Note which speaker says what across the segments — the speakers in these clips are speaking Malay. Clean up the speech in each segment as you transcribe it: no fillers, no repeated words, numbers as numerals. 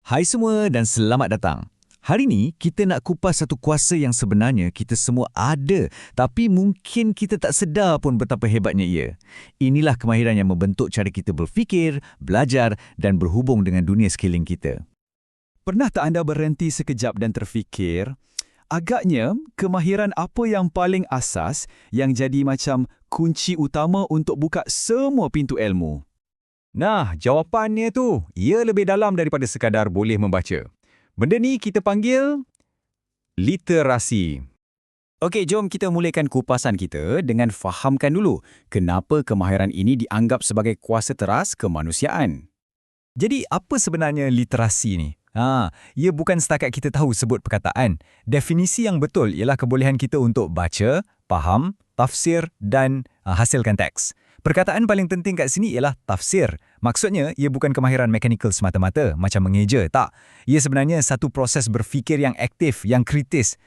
Speaker 1: Hai semua dan selamat datang. Hari ini kita nak kupas satu kuasa yang sebenarnya kita semua ada, tapi mungkin kita tak sedar pun betapa hebatnya ia. Inilah kemahiran yang membentuk cara kita berfikir, belajar dan berhubung dengan dunia sekeliling kita.
Speaker 2: Pernah tak anda berhenti sekejap dan terfikir, agaknya kemahiran apa yang paling asas yang jadi macam kunci utama untuk buka semua pintu ilmu?
Speaker 3: Nah, jawapannya tu, ia lebih dalam daripada sekadar boleh membaca. Benda ni kita panggil literasi.
Speaker 2: Okey, jom kita mulakan kupasan kita dengan fahamkan dulu kenapa kemahiran ini dianggap sebagai kuasa teras kemanusiaan.
Speaker 1: Jadi apa sebenarnya literasi ni? Ia bukan setakat kita tahu sebut perkataan. Definisi yang betul ialah kebolehan kita untuk baca, faham, tafsir dan hasilkan teks. Perkataan paling penting kat sini ialah tafsir. Maksudnya, ia bukan kemahiran mekanikal semata-mata, macam mengeja, tak. Ia sebenarnya satu proses berfikir yang aktif, yang kritis.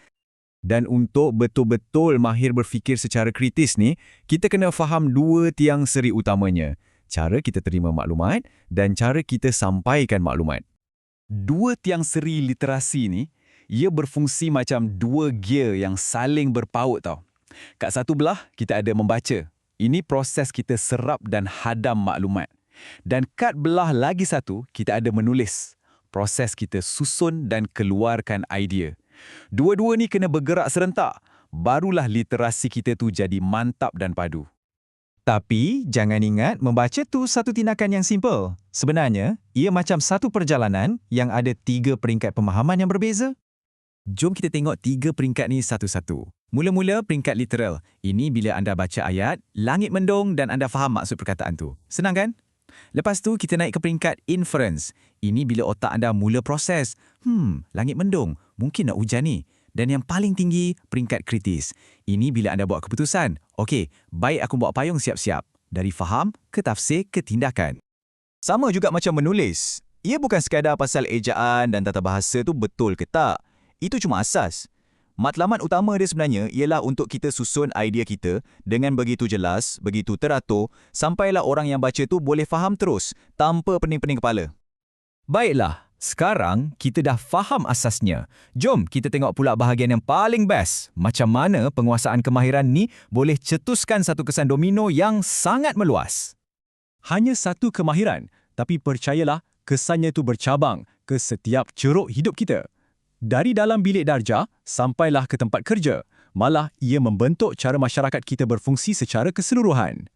Speaker 3: Dan untuk betul-betul mahir berfikir secara kritis ni, kita kena faham dua tiang seri utamanya. Cara kita terima maklumat dan cara kita sampaikan maklumat. Dua tiang seri literasi ni, ia berfungsi macam dua gear yang saling berpaut tau. Kat satu belah, kita ada membaca. Ini proses kita serap dan hadam maklumat. Dan kat belah lagi satu, kita ada menulis. Proses kita susun dan keluarkan idea. Dua-dua ni kena bergerak serentak. Barulah literasi kita tu jadi mantap dan padu.
Speaker 1: Tapi, jangan ingat membaca tu satu tindakan yang simple. Sebenarnya, ia macam satu perjalanan yang ada 3 peringkat pemahaman yang berbeza. Jom kita tengok 3 peringkat ni satu-satu. Mula-mula peringkat literal. Ini bila anda baca ayat, langit mendung dan anda faham maksud perkataan tu. Senang kan? Lepas tu kita naik ke peringkat inference. Ini bila otak anda mula proses. Langit mendung, mungkin nak hujan ni. Dan yang paling tinggi, peringkat kritis. Ini bila anda buat keputusan. Okey, baik aku bawa payung siap-siap. Dari faham ke tafsir ke tindakan.
Speaker 2: Sama juga macam menulis. Ia bukan sekadar pasal ejaan dan tata bahasa tu betul ke tak. Itu cuma asas. Matlamat utama dia sebenarnya ialah untuk kita susun idea kita dengan begitu jelas, begitu teratur, sampailah orang yang baca tu boleh faham terus, tanpa pening-pening kepala.
Speaker 1: Baiklah, sekarang kita dah faham asasnya. Jom kita tengok pula bahagian yang paling best. Macam mana penguasaan kemahiran ni boleh cetuskan satu kesan domino yang sangat meluas.
Speaker 2: Hanya satu kemahiran, tapi percayalah kesannya tu bercabang ke setiap ceruk hidup kita. Dari dalam bilik darjah sampailah ke tempat kerja, malah ia membentuk cara masyarakat kita berfungsi secara keseluruhan.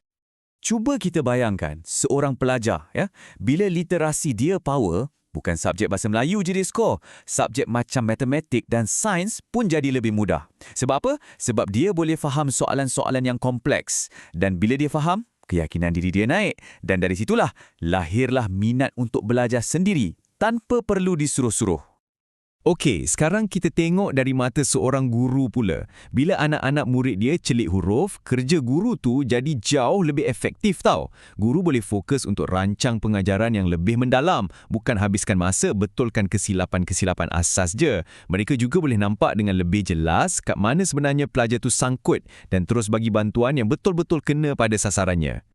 Speaker 3: Cuba kita bayangkan seorang pelajar, bila literasi dia power, bukan subjek bahasa Melayu je dia skor, subjek macam matematik dan sains pun jadi lebih mudah. Sebab apa? Sebab dia boleh faham soalan-soalan yang kompleks. Dan bila dia faham, keyakinan diri dia naik. Dan dari situlah, lahirlah minat untuk belajar sendiri tanpa perlu disuruh-suruh.
Speaker 1: Okey, sekarang kita tengok dari mata seorang guru pula. Bila anak-anak murid dia celik huruf, kerja guru tu jadi jauh lebih efektif tau. Guru boleh fokus untuk rancang pengajaran yang lebih mendalam, bukan habiskan masa betulkan kesilapan-kesilapan asas je. Mereka juga boleh nampak dengan lebih jelas kat mana sebenarnya pelajar tu sangkut dan terus bagi bantuan yang betul-betul kena pada sasarannya.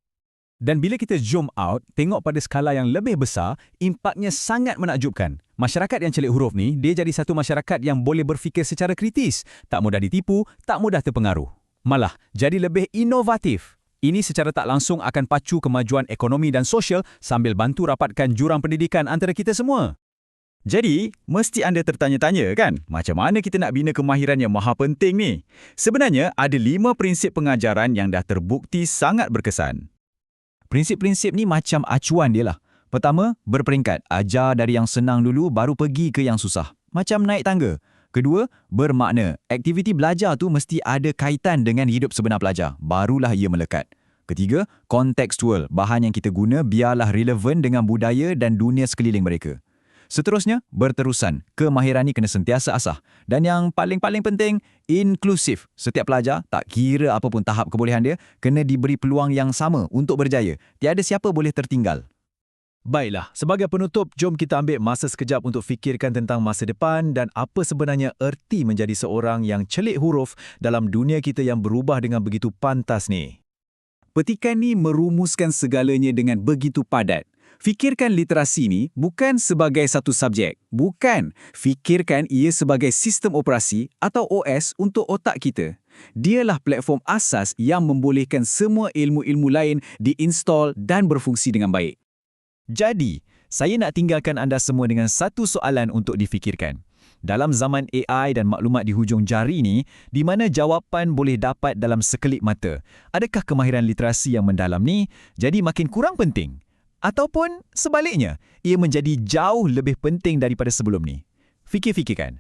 Speaker 2: Dan bila kita zoom out, tengok pada skala yang lebih besar, impaknya sangat menakjubkan. Masyarakat yang celik huruf ni, dia jadi satu masyarakat yang boleh berfikir secara kritis, tak mudah ditipu, tak mudah terpengaruh. Malah, jadi lebih inovatif. Ini secara tak langsung akan pacu kemajuan ekonomi dan sosial sambil bantu rapatkan jurang pendidikan antara kita semua. Jadi, mesti anda tertanya-tanya kan, macam mana kita nak bina kemahiran yang maha penting ni? Sebenarnya, ada 5 prinsip pengajaran yang dah terbukti sangat berkesan.
Speaker 1: Prinsip-prinsip ni macam acuan dia lah. Pertama, berperingkat. Ajar dari yang senang dulu baru pergi ke yang susah. Macam naik tangga. Kedua, bermakna. Aktiviti belajar tu mesti ada kaitan dengan hidup sebenar pelajar. Barulah ia melekat. Ketiga, kontekstual. Bahan yang kita guna biarlah relevan dengan budaya dan dunia sekeliling mereka. Seterusnya, berterusan. Kemahiran ni kena sentiasa asah. Dan yang paling-paling penting, inklusif. Setiap pelajar, tak kira apapun tahap kebolehan dia, kena diberi peluang yang sama untuk berjaya. Tiada siapa boleh tertinggal.
Speaker 2: Baiklah, sebagai penutup, jom kita ambil masa sekejap untuk fikirkan tentang masa depan dan apa sebenarnya erti menjadi seorang yang celik huruf dalam dunia kita yang berubah dengan begitu pantas ni.
Speaker 4: Petikan ni merumuskan segalanya dengan begitu padat.
Speaker 2: Fikirkan literasi ni bukan sebagai satu subjek. Bukan. Fikirkan ia sebagai sistem operasi atau OS untuk otak kita. Dialah platform asas yang membolehkan semua ilmu-ilmu lain diinstal dan berfungsi dengan baik.
Speaker 1: Jadi, saya nak tinggalkan anda semua dengan satu soalan untuk difikirkan. Dalam zaman AI dan maklumat di hujung jari ni, di mana jawapan boleh dapat dalam sekelip mata, adakah kemahiran literasi yang mendalam ni jadi makin kurang penting? Ataupun sebaliknya, ia menjadi jauh lebih penting daripada sebelum ni? Fikir-fikirkan.